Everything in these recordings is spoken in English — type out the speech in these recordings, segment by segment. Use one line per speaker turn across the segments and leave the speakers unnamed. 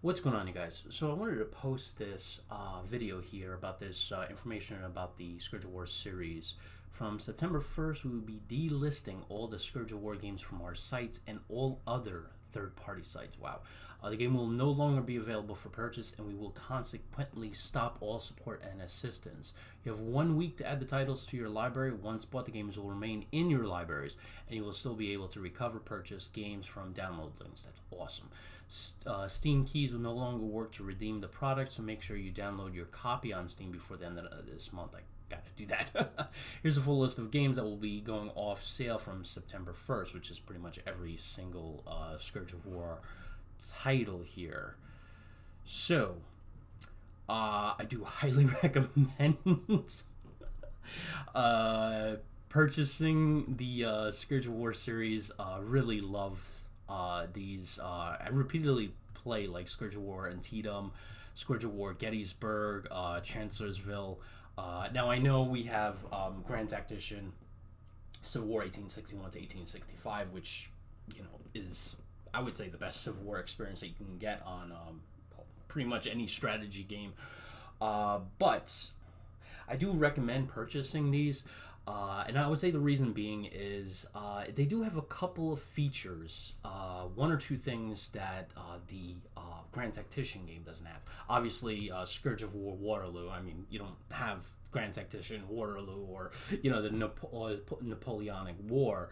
What's going on, you guys? So I wanted to post this video here about this information about the Scourge of War series. From September 1st, we will be delisting all the Scourge of War games from our sites and all other third-party sites. Wow. The game will no longer be available for purchase, and we will consequently stop all support and assistance. You have 1 week to add the titles to your library. Once bought, the games will remain in your libraries, and you will still be able to recover purchased games from download links. That's awesome. Steam keys will no longer work to redeem the product, so make sure you download your copy on Steam before the end of this month. I gotta do that. Here's a full list of games that will be going off sale from September 1st, which is pretty much every single Scourge of War title here. So, I do highly recommend purchasing the Scourge of War series. Really love these. I repeatedly play like Scourge of War Antietam, Scourge of War Gettysburg, Chancellorsville. Now I know we have Grand Tactician, Civil War 1861 to 1865, which is, I would say, the best Civil War experience that you can get on pretty much any strategy game. But I do recommend purchasing these. And I would say the reason being is they do have a couple of features, one or two things that the Grand Tactician game doesn't have. Obviously, Scourge of War Waterloo. I mean, you don't have Grand Tactician Waterloo or the Napoleonic War.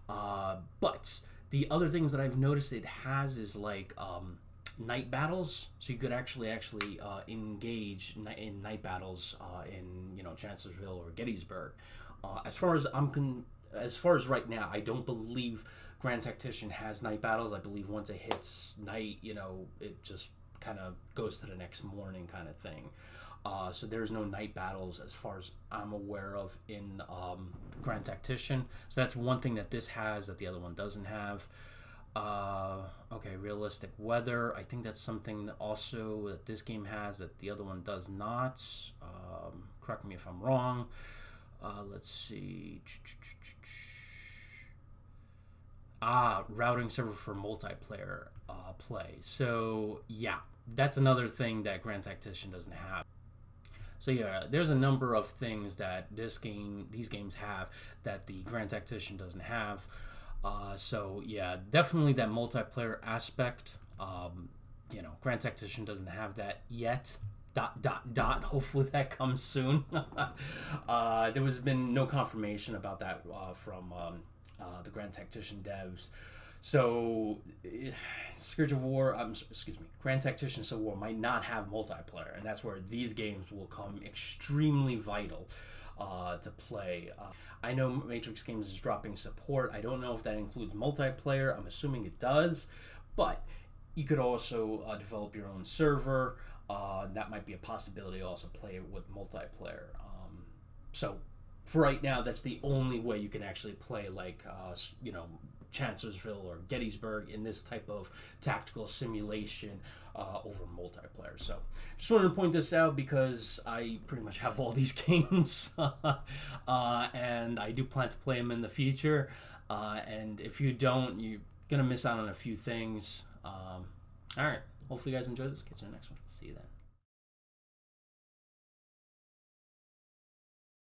But the other things that I've noticed it has is like night battles, so you could actually engage in night battles in Chancellorsville or Gettysburg. As far as right now, I don't believe Grand Tactician has night battles. I believe once it hits night, it just kind of goes to the next morning kind of thing. So there's no night battles as far as I'm aware of in Grand Tactician. So that's one thing that this has that the other one doesn't have. Okay, realistic weather. I think that's something that also that this game has that the other one does not. Correct me if I'm wrong. Let's see. Routing server for multiplayer play. So yeah, that's another thing that Grand Tactician doesn't have. So yeah, there's a number of things that these games have that the Grand Tactician doesn't have. So yeah, definitely that multiplayer aspect. Grand Tactician doesn't have that yet. ... Hopefully that comes soon. There was been no confirmation about that from the Grand Tactician devs. So, Scourge of War, Grand Tactician Civil War might not have multiplayer, and that's where these games will come extremely vital to play. I know Matrix Games is dropping support. I don't know if that includes multiplayer. I'm assuming it does, but you could also develop your own server. That might be a possibility. Also play with multiplayer. So for right now, that's the only way you can actually play like Chancellorsville or Gettysburg in this type of tactical simulation over multiplayer. So just wanted to point this out because I pretty much have all these games and I do plan to play them in the future. And if you don't, you're gonna miss out on a few things. All right. Hopefully you guys enjoyed this. Catch you in the next one. See you then.